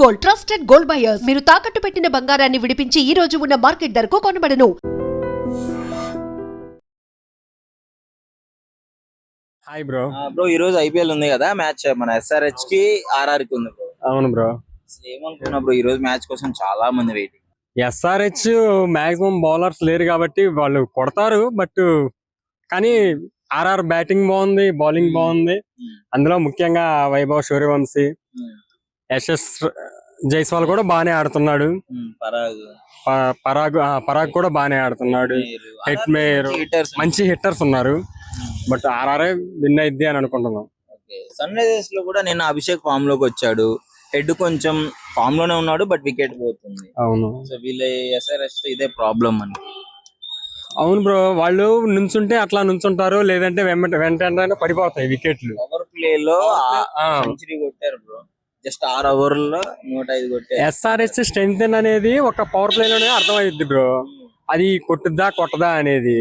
Gold, trusted gold buyers. మీరు తాకట్టు పెట్టిన బంగారాన్ని విడిపించి ఈ రోజు ఉన్న మార్కెట్ ధరకు కొనబడను. Hi bro. బ్రో ఈ రోజు ఐపీఎల్ ఉంది కదా, మ్యాచ్ మన ఎస్ఆర్హెచ్ కి ఆర్ఆర్ కి ఉంది బ్రో. అవును బ్రో. ఏమనుకున్నా బ్రో, ఈ రోజు మ్యాచ్ కోసం చాలా మంది వెయిటింగ్. ఎస్ఆర్హెచ్ మాక్సిమం బౌలర్స్ లేరు కాబట్టి వాళ్ళు కొడతారు, బట్ కానీ ఆర్ఆర్ బ్యాటింగ్ బాగుంది, బౌలింగ్ బాగుంది. అందులో ముఖ్యంగా వైభవ్ సూర్యవంశీ, యశస్ జైస్వాల్ కూడా బాగానే ఆడుతున్నాడు. పరాగ్ కూడా బాగానే ఆడుతున్నాడు. హెట్ మేయర్ మంచి హిట్టర్స్ ఉన్నారు. బట్ ఆర్ఆర్ఏ విన్ అయిద్ది అని అనుకుంటున్నాం. సన్ రైజర్స్ లో కూడా నిన్న అభిషేక్ ఫామ్ లోకి వచ్చాడు. హెడ్ కొంచెం ఫామ్ లోనే ఉన్నాడు, బట్ వికెట్ పోతుంది. అవును. సో వీళ్ళ ఎస్ఆర్హెచ్ ఇదే ప్రాబ్లం అని. అవును బ్రో, వాళ్ళు నుంచుంటే అట్లా నుంచుంటారు, లేదంటే వెంటనే పడిపోతాయి వికెట్లు. పవర్ ప్లే లో సెంచరీ కొట్టారు బ్రో, జస్ట్ 6 ఓవర్లలో 105 కొట్టారు. ఎస్ఆర్హెచ్ స్ట్రెంగ్త్ అనేది ఒక పవర్ ప్లే లోనే అర్థమైద్ది బ్రో, అది కొట్టుద్దా కొట్టదా అనేది.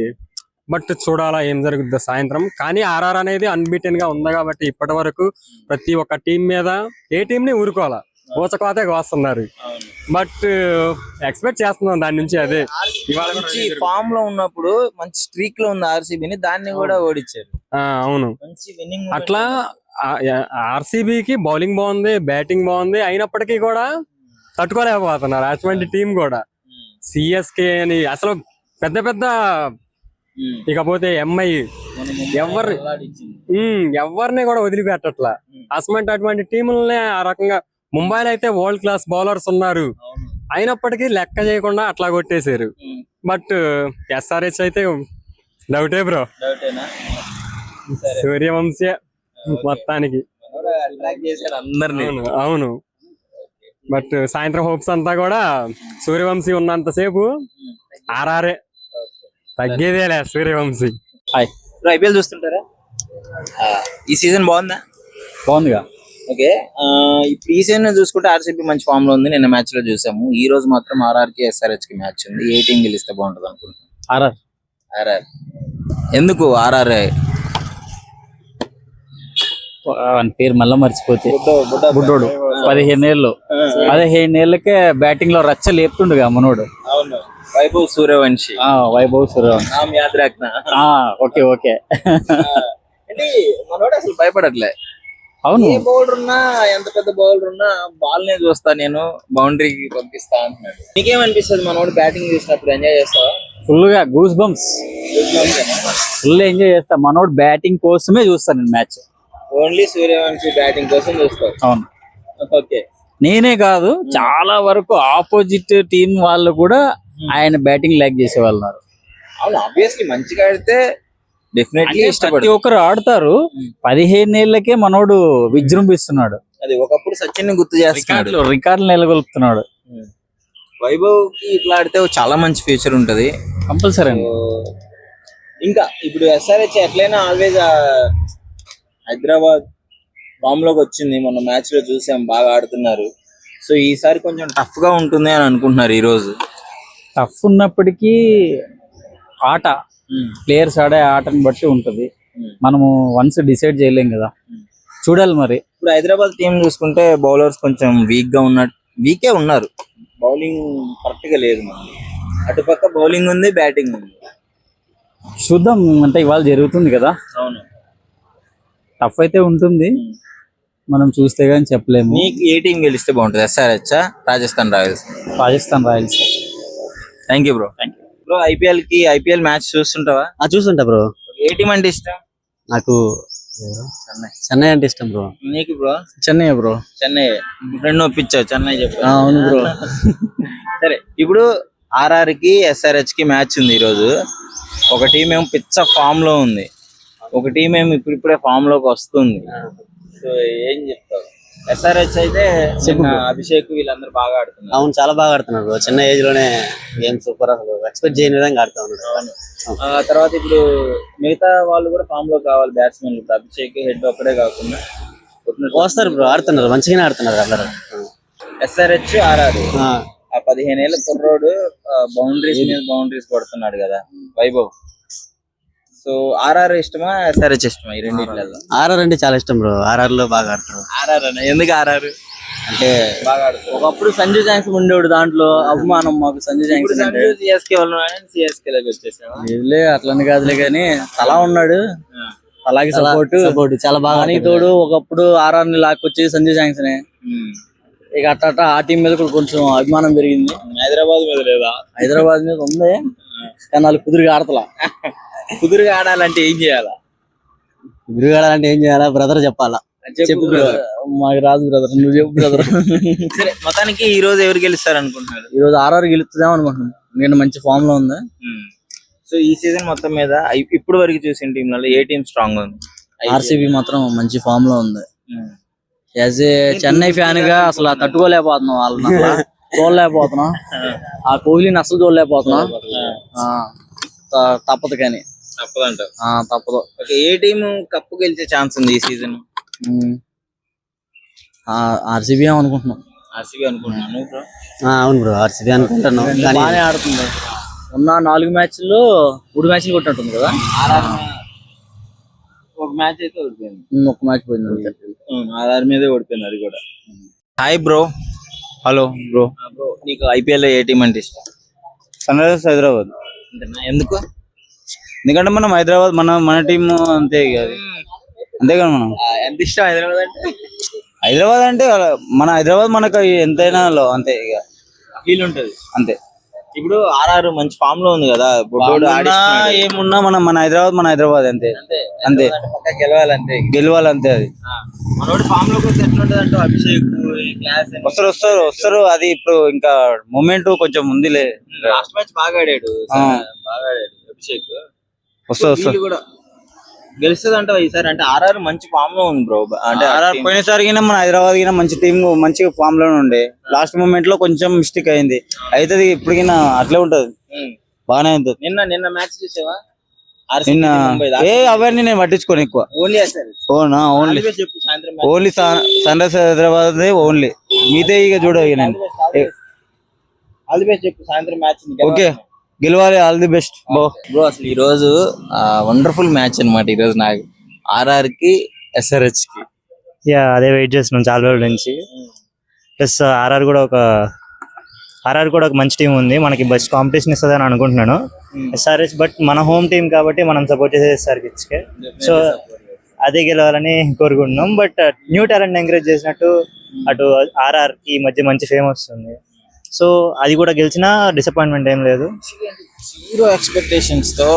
బట్ చూడాలా ఏం జరుగుద్దో సాయంత్రం. కానీ ఆర్ఆర్ అనేది అన్బీటెన్ గా ఉంది కాబట్టి ఇప్పటి వరకు ప్రతి ఒక్క టీం మీద ఏ టీం ని ఊరుకోవాలా, ఊచకోతే వస్తున్నారు. బట్ ఎక్స్పెక్ట్ చేస్తున్నాం దాని నుంచి. అదే ఫామ్ లో ఉన్నప్పుడు మంచి స్ట్రీక్ లో ఉంది ఆర్సీబీని, దాన్ని కూడా ఓడించారు. అవును, మంచి విన్నింగ్. అట్లా ఆర్సీబీకి బౌలింగ్ బాగుంది, బ్యాటింగ్ బాగుంది, అయినప్పటికీ కూడా తట్టుకోలేకపోతున్నారు అటువంటి టీం కూడా. సిఎస్కే అని అసలు పెద్ద పెద్ద, ఇకపోతే ఎంఐ ఎవరిని కూడా వదిలిపెట్టట్లా. అటువంటి టీములనే ఆ రకంగా ముంబైలో అయితే వరల్డ్ క్లాస్ బౌలర్స్ ఉన్నారు, అయినప్పటికీ లెక్క చేయకుండా అట్లా కొట్టేశారు. బట్ ఎస్ఆర్హెచ్ అయితే డౌటే బ్రో, సూర్యవంశీ మొత్తానికి. అవును, బట్ సాయంత్రం హోప్స్ అంతా కూడా సూర్యవంశీ ఉన్నంతసేపు ఆర్ఆర్ఏ, తగ్గేదేలే సూర్యవంశీ. ఐపీఎల్ చూస్తుంటారా? ఈ సీజన్ బాగుందిగా. ఓకే, ఇప్పుడు ఈ సీజన్ చూసుకుంటే ఆర్సీబీ మంచి ఫామ్ లో ఉంది. నిన్న మ్యాచ్ లో చూసాము. ఈ రోజు మాత్రం ఆర్ఆర్ కి ఎస్ఆర్హెచ్ కి మ్యాచ్ ఉంది. ఏ టీం గెలిస్తే బాగుంటది అనుకుంటున్నాను? ఆర్ఆర్. ఎందుకు ఆర్ఆర్? పేరు మళ్ళా మర్చిపోతే బుడ్డోడు 15 ఏళ్ళకే బ్యాటింగ్ లో రచ్చ లేపుతుండగా మనోడు. వైభవ్ సూర్యవంశీ. Okay okay. మనోడు అసలు భయపడట్లే. అవును, ఏ బౌలర్ ఉన్నా, ఎంత పెద్ద బౌలర్ ఉన్నా బాల్ నే చూస్తా, నేను బౌండరీకి పంపిస్తా అంటున్నాడు. నీకేమనిపిస్తుంది మనోడు బ్యాటింగ్ చేసినప్పుడు? ఎంజాయ్ చేస్తావా? ఫుల్ గా గూస్ బంప్స్, ఫుల్ ఎంజాయ్ చేస్తా. మనోడు బ్యాటింగ్ కోసమే చూస్తాను నేను మ్యాచ్. ఓన్లీ సూర్యవంశీ బ్యాటింగ్ కోసం చూస్తావు? అవును. ఓకే, నేనే కాదు, చాలా వరకు ఆపోజిట్ టీం వాళ్ళు కూడా ఆయన బ్యాటింగ్ లైక్ చేసే వాళ్ళు. అవును, ఆబ్వియస్లీ మంచిగా ఆడితే డెఫినెట్లీ ప్రతి ఒక్కరు ఆడతారు. 15 ఏళ్ళకే మనోడు విజృంభిస్తున్నాడు. అది ఒకప్పుడు సచిన్ ని గుర్తు చేస్తున్నాడు, రికార్డులు నెలకొల్పుతున్నాడు. వైభవ్ కి ఇట్లా ఆడితే చాలా మంచి ఫ్యూచర్ ఉంటది కంపల్సరీ. ఇంకా ఇప్పుడు ఎస్ఆర్హెచ్ ఎట్లయినా ఆల్వేజ్ హైదరాబాద్ ఫామ్ లోకి వచ్చింది. మొన్న మ్యాచ్ లో చూసాం, బాగా ఆడుతున్నారు. సో ఈసారి కొంచెం టఫ్ గా ఉంటుంది అని అనుకుంటున్నారు. ఈ రోజు టఫ్ ఉన్నప్పటికీ ఆట, ప్లేయర్స్ ఆడే ఆటని బట్టి ఉంటది. మనము వన్స్ డిసైడ్ చేయలేం కదా, చూడాలి మరి. ఇప్పుడు హైదరాబాద్ టీం చూసుకుంటే బౌలర్స్ కొంచెం వీకే ఉన్నారు. బౌలింగ్ కరెక్ట్ గా లేదు. అటుపక్క బౌలింగ్ ఉంది, బ్యాటింగ్ ఉంది. చూద్దాం, అంటే ఇవాళ జరుగుతుంది కదా. అవును, టఫ్ అయితే ఉంటుంది, మనం చూస్తే గానీ చెప్పలేము. నీకు ఏ టీం గెలిస్తే బాగుంటుంది? SRH, Rajasthan Royals? Rajasthan Royals. Thank you bro. Bro IPL match చూస్తుంటావా? చూస్తుంటా బ్రో. ఏ టీం అంటే ఇష్టం? నాకు చెన్నై అంటే ఇష్టం బ్రో. నీకు bro? Chennai bro. Chennai. Friend ఒప్పించావు చెన్నై చెప్పు. అవును బ్రో. సరే, ఇప్పుడు ఆర్ఆర్ కి ఎస్ఆర్హెచ్ కి మ్యాచ్ ఉంది ఈ రోజు. ఒక టీం ఏమో పిచ్చ ఫామ్ లో ఉంది, ఒక టీం ఏమో ఇప్పుడిప్పుడే ఫామ్ లోకి వస్తుంది. సో ఏం చెప్తావు? ఎస్ఆర్హెచ్ అయితే అభిషేక్ వీళ్ళందరూ బాగా ఆడుతున్నారు. అవును, చాలా బాగా ఆడుతున్నారు బ్రో. చిన్న ఏజ్ లోనే గేమ్ సూపర్, అసలు ఎక్స్పెక్ట్ చేయని విధంగా ఆడుతా ఉన్నారు. తర్వాత ఇప్పుడు మిగతా వాళ్ళు కూడా ఫామ్ లో కావాలి బ్యాట్స్మెన్. ఇప్పుడు అభిషేక్ హెడ్ ఒక్కడే కాకుండా వస్తారు బ్రో, ఆడుతున్నారు, మంచిగానే ఆడుతున్నారు అందరూ. ఎస్ఆర్హెచ్ ఆర్ఆర్ ఆ 15 ఏళ్ళ కుర్రోడు బౌండరీస్ మీద బౌండరీస్ కొడుతున్నాడు కదా వైభవ్. సో ఆర్ఆర్ ఇష్టమా ఎస్ఆర్హెచ్ ఇష్టమా? ఈ రెండింటిలో ఆర్ఆర్ అంటే చాలా ఇష్టం బ్రో. ఆర్ఆర్ లో బాగా ఆడతారు. ఆర్ఆర్ అన్న ఎందుకు? ఆర్ఆర్ అంటే బాగా ఆడుతాడు. ఒకప్పుడు సంజు శాంక్షన్ ఉండేవాడు, దాంట్లో అభిమానం మాకు సంజు శాంక్షన్ అంటే. సిఎస్కే వాళ్ళు సిఎస్కే లోకి వచ్చేసావా? ఇదిలే అట్లని కాదులే కానీ తలా ఉన్నాడు, అలాగే సపోర్ట్ చాలా బాగా. అని తోడు ఒకప్పుడు ఆర్ఆర్ని లాక్కొచ్చి సంజు శాంక్షన్, ఇక అట్ట ఆ టీం మీద కూడా కొంచెం అభిమానం పెరిగింది. హైదరాబాద్ మీద లేదా? హైదరాబాద్ మీద ఉంది కానీ వాళ్ళు కుదురుగా ఆడతలా. కుదురుగా ఆడాలంటే ఏం చేయాలా? కుదురుగా ఆడాలంటే ఏం చేయాలా బ్రదర్ చెప్పాలా? చెప్పు బ్రదర్. మాకు రాదు బ్రదర్, నువ్వు చెప్పు బ్రదర్. సరే, మొత్తానికి ఈ రోజు ఎవరు గెలుస్తారు అనుకుంటున్నారు? ఈ రోజు ఆర్ఆర్ గెలుస్తుందాం అనుకుంటున్నాం, నేను మంచి ఫామ్ లో ఉంది. సో ఈ సీజన్ మొత్తం మీద ఇప్పుడు వరకు చూసిన టీంలలో ఏ టీం స్ట్రాంగ్ ఉంది? ఆర్సీబీ మాత్రం మంచి ఫామ్ లో ఉంది. యాజ్ ఏ చెన్నై ఫ్యాన్ గా అసలు తట్టుకోలేకపోతున్నాం, వాళ్ళని అసలు చూడలేకపోతున్నాం. ఆ కోహ్లీని అసలు చూడలేకపోతున్నాం. తప్పదు కానీ తప్పదంట. తప్పదు. ఏ టీం కప్పు గెలిచే ఛాన్స్ ఉంది ఈ సీజన్? ఆర్సీబీ అనుకుంటున్నాం. ఆర్సీబీ అనుకుంటున్నాను. అవును బ్రో, ఆర్సీబీ అనుకుంటున్నాం. బాగానే ఆడుతుంది. ఉన్న 4 మ్యాచ్ల్లో 3 మ్యాచ్లు కొట్టినట్టుంది కదా. ఒక మ్యాచ్ అయితే ఓడిపోయింది, ఒక మ్యాచ్ పోయింది అంతే. ఆర్ఆర్ మీదే ఓడిపోయింది అది కూడా. Hi bro. Hello bro. Bro, నీకు ఐపీఎల్ ఏ టీం అంటే ఇష్టం? Sunrisers Hyderabad. ఎందుకు? ఎందుకంటే మనం హైదరాబాద్, మన టీం అంతే కదా, అంతే కదా. మనం ఎంత ఇష్టం హైదరాబాద్ అంటే? హైదరాబాద్ అంటే మన హైదరాబాద్ మనకు ఎంతైనా అంతే ఇక ఫీల్ ఉంటది అంతే. ఇప్పుడు ఆర్ఆర్ మంచి ఫామ్ లో ఉంది కదా, ఏమున్నా మన హైదరాబాద్ అంతే అంతే. గెలవాలంటే గెలవాలంతే. అది మనోడు ఫామ్ లోకి వస్తే ఎట్లుంటది అంటే అభిషేక్ క్లాస్ వస్తారు. అది ఇప్పుడు ఇంకా మూమెంట్ కొంచెం ముందులే. లాస్ట్ మ్యాచ్ బాగా ఆడాడు అభిషేక్. వస్తారు కూడా గెలుస్తుంది అంటే ఈసారి. అంటే ఆర్ఆర్ మంచి ఫామ్ లో ఉంది బ్రో. అంటే ఆర్ఆర్ పోయినసారి మన హైదరాబాద్ గిన మంచి టీం మంచి ఫామ్ లోనే ఉండే. లాస్ట్ మూమెంట్ లో కొంచెం మిస్టేక్ అయింది, అయితే ఇప్పటికైనా అట్లే ఉంటది, బాగానే ఉంటుంది. నిన్న మ్యాచ్ చూసావా? నిన్న అవన్నీ నేను పట్టించుకోను ఎక్కువ. ఓన్లీ చెప్పు సాయంత్రం only sun Risers Hyderabad only. మీదే ఇక చూడవు నేను. ఆల్ ది బెస్ట్ చెప్పు సాయంత్రం మ్యాచ్. ఓకే, గెలవాలి. All the best bro. అసలు ఈ రోజు వండర్ఫుల్ మ్యాచ్ అన్నమాట. ఈ రోజు నాకు ఆర్ఆర్ కి ఎస్ఆర్హెచ్ కి అదే వెయిట్ చేస్తున్నాం చాలా రోజుల నుంచి. ప్లస్ ఆర్ఆర్ కూడా ఒక మంచి టీం ఉంది, మనకి బెస్ట్ కాంపిటీషన్ ఇస్తుంది అని అనుకుంటున్నాను. ఎస్ఆర్హెచ్ బట్ మన హోమ్ టీం కాబట్టి మనం సపోర్ట్ చేసే ఎస్ఆర్హెచ్ కే. సో అదే గెలవాలని కోరుకుంటున్నాం. బట్ న్యూ టాలెంట్ ఎంకరేజ్ చేసినట్టు అటు ఆర్ఆర్ కి మధ్య మంచి ఫేమ్ వస్తుంది. సో అది కూడా గెలిచినా డిసప్పాయింట్మెంట్ ఏం లేదు. 0 ఎక్స్పెక్టేషన్స్ తో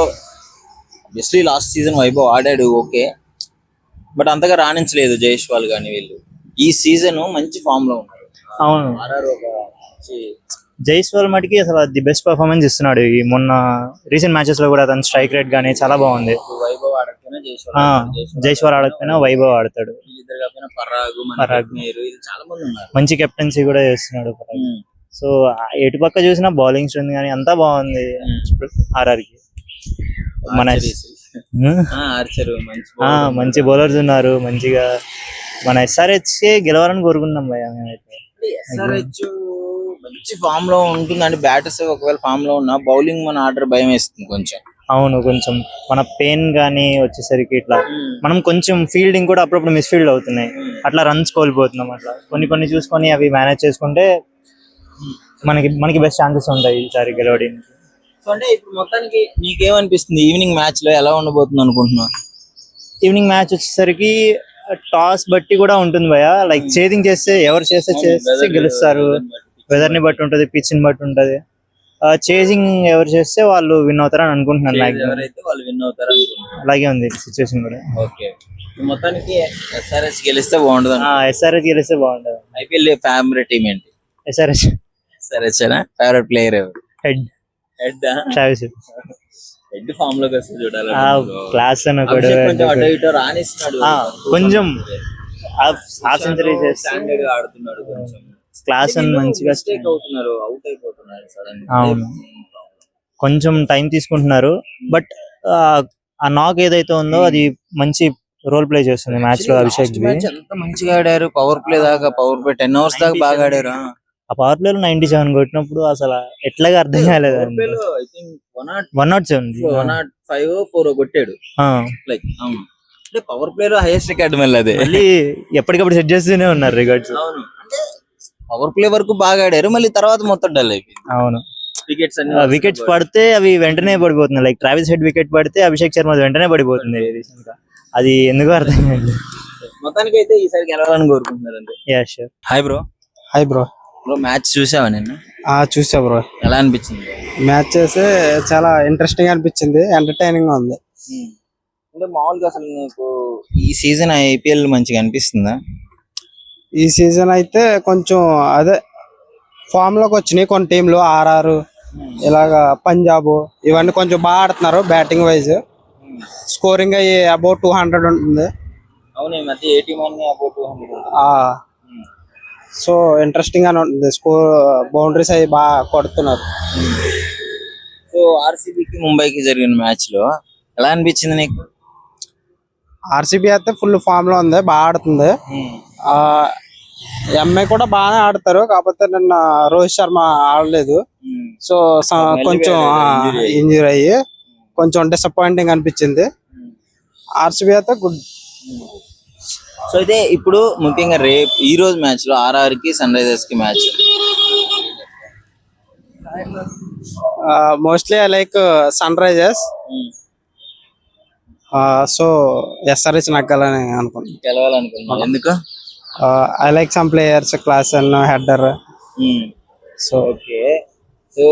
ఆబ్వియస్లీ లాస్ట్ సీజన్ వైభవ్ ఆడాడు, ఓకే, బట్ అంతగా రాణించలేదు జైస్వాల్ గాని వీళ్ళు. ఈ సీజన్ మంచి ఫామ్ లో ఉన్నారు. అవును, జైస్వాల్ మటుకి అసలు ది బెస్ట్ పర్ఫార్మెన్స్ ఇస్తున్నాడు. ఈ మొన్న రీసెంట్ మ్యాచెస్ లో కూడా తన స్ట్రైక్ రేట్ గానీ చాలా బాగుంది. వైభవ్ ఆడకపోయినా జైస్వాల్ ఆడకపోయినా వైభవ్ ఆడతాడు. చాలా మంది ఉన్నారు. మంచి కెప్టెన్సీ కూడా చేస్తున్నాడు పరాగ్. సో ఎటు పక్క చూసినా బౌలింగ్ స్ట్రెంత్ కానీ అంతా బాగుంది ఆర్ఆర్ కి. మన మంచి బౌలర్స్ ఉన్నారు మంచిగా. మన ఎస్ఆర్హెచ్ గెలవాలని కోరుకున్నాం భయ్యా మేమైతే. ఎస్ఆర్హెచ్ మంచి ఫామ్ లో ఉంటుంది అంటే బ్యాటర్స్ ఒకవేళ ఫామ్ లో ఉన్నా బౌలింగ్ మన ఆర్డర్ భయం వేస్తుంది కొంచెం. అవును, కొంచెం మన పెయిన్ గానీ వచ్చేసరికి ఇట్లా మనం కొంచెం ఫీల్డింగ్ కూడా అప్పుడప్పుడు మిస్ఫీల్డ్ అవుతున్నాయి, అట్లా రన్స్ కోల్పోతున్నాం. అట్లా కొన్ని చూసుకొని అవి మేనేజ్ చేసుకుంటే మనకి బెస్ట్ ఛాన్సెస్ ఉంటాయి ఈసారి గెలవడానికి. సో అంటే ఇప్పుడు మొత్తానికి నీకేమనిపిస్తుంది ఈవినింగ్ మ్యాచ్ లో ఎలా ఉండబోతుంది అనుకుంటున్నా? ఈవినింగ్ మ్యాచ్ వచ్చేసరికి టాస్ బట్టి కూడా ఉంటుంది భయ. లైక్ చేసింగ్ చేస్తే ఎవరు చేస్తే గెలుస్తారు. వెదర్ ని బట్టి ఉంటది, పిచ్ ని బట్టి ఉంటది. చేసింగ్ ఎవరు చేస్తే వాళ్ళు విన్ అవుతారని అనుకుంటున్నాను. అలాగే ఉంది సిచ్యువేషన్ కూడా. ఓకే, మొత్తానికి ఎస్ఆర్హెచ్ గెలిస్తే బాగుంటుంది. ఎస్ఆర్హెచ్ గెలిస్తే బాగుంటది. ఐపీఎల్ ఫేవరెట్ టీమ్ ఏంటి? ఎస్ఆర్హెచ్. ఫేవరెట్ ప్లేయర్ ఎవరు? Head Travis head. ఫామ్ లోకి వస్తే చూడాలి. క్లాస్ కొంచెం హాఫ్ సెంచరీ చేస్తున్నాడు, ఆడుతున్నాడు కొంచెం క్లాస్ అని మంచిగా. అవుట్ అయిపోతున్నారు సడన్. అవును, కొంచెం టైం తీసుకుంటున్నారు. బట్ ఆ నాక్ ఏదైతే ఉందో అది మంచి రోల్ ప్లే చేస్తుంది మ్యాచ్ లో. అభిషేక్ ఎంత మంచిగా ఆడారు. పవర్ ప్లే 10 hours దాకా బాగా ఆడారు. ఆ పవర్ ప్లే లో 97 కొట్టినప్పుడు అసలు ఎట్లాగా అర్థం కాలేదు. 105 కొట్టాడు. లైక్ పవర్ ప్లే లో హైయెస్ట్ రికార్డ్ మళ్ళీ అదే. మళ్ళీ ఎప్పటికప్పుడు సెట్ చేస్తూనే ఉన్నారు రికార్డ్స్. అవును, అంటే అంటే పవర్ ప్లే వరకు బాగా ఆడారు, మళ్ళీ తర్వాత మొత్తం డల్ అయిపోయింది. అవును, వికెట్స్ వికెట్స్ పడితే అవి వెంటనే పడిపోతున్నాయి. లైక్ ట్రావిస్ హెడ్ వికెట్ పడితే అభిషేక్ శర్మ వెంటనే పడిపోతుంది recent గా. అది ఎందుకు అర్థం కాదు. మొత్తానికి అయితే ఈసారి గెలవాలని కోరుకుంటున్నారు అంతే. Yeah sure. Hi bro. Hi bro. Bro match చూసావా నిన్న? చూసా బ్రో. ఎలా అనిపించింది? మ్యాచ్ చేసి చాలా ఇంట్రెస్టింగ్ అనిపించింది, ఎంటర్టైనింగ్ గా ఉంది. అంటే మామూలుగా అసలు నీకు ఈ సీజన్ ఐపీఎల్ మంచిగా అనిపిస్తుందా? ఈ సీజన్ అయితే కొంచెం అదే ఫామ్ లోకి వచ్చినాయి కొన్ని టీంలు, ఆర్ఆర్ ఇలాగా పంజాబ్ ఇవన్నీ కొంచెం బాగా ఆడుతున్నారు బ్యాటింగ్ వైజ్. స్కోరింగ్ అయ్యి అబౌట్ 200 ఉంటుంది. అవును, ఈ మధ్య 81 అబౌట్ 200. సో ఇంట్రెస్టింగ్ గానే ఉంటుంది. స్కోర్ బౌండరీస్ అవి బాగా కొడుతున్నారు. సో ఆర్సీబీకి ముంబైకి జరిగిన మ్యాచ్ లో ఎలా అనిపించింది నీకు? ఆర్సీబీ అయితే ఫుల్ ఫామ్ లో ఉంది, బాగా ఆడుతుంది. ఎంఐ కూడా బాగానే ఆడతారు, కాకపోతే నిన్న రోహిత్ శర్మ ఆడలేదు. సో కొంచెం ఇంజూరీ అయ్యి కొంచెం డిసప్పాయింటింగ్ అనిపించింది. ఆర్సీబీ అయితే గుడ్. సో అయితే ఇప్పుడు ముఖ్యంగా ఈ రోజు మ్యాచ్ లో ఆర్ఆర్ కి సన్ రైజర్స్ కి match. Mostly I like Sunrisers. So SRH నగ్గాలని అనుకుంటున్నాను, గెలవాలనుకున్నాను. ఎందుకు? I like some players, Klaasen and Head. So okay. So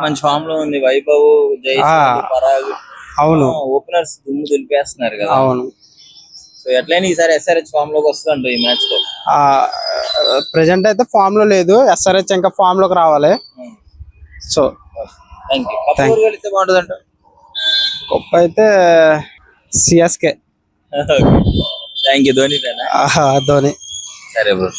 మంచి ఫామ్ లో ఉంది. వైభవ్, జైస్వాల్, పరాగ్, అవును, ఓపెనర్స్ దుమ్ము దులిపేస్తున్నారు కదా. అవును. సో ఎట్లయినా ఈసారి ఎస్ఆర్హెచ్ ఫామ్ లోకి వస్తుందంట ఈ మ్యాచ్ లో. ప్రెజెంట్ అయితే ఫామ్ లో లేదు, ఎస్ఆర్హెచ్ ఇంకా ఫామ్ లోకి రావాలి. So thank you. కప్ గెలిస్తే బాగుంటుందంట. గొప్ప అయితే CSK. Thank you. Dhoni Dhoni. సరే బ్రో.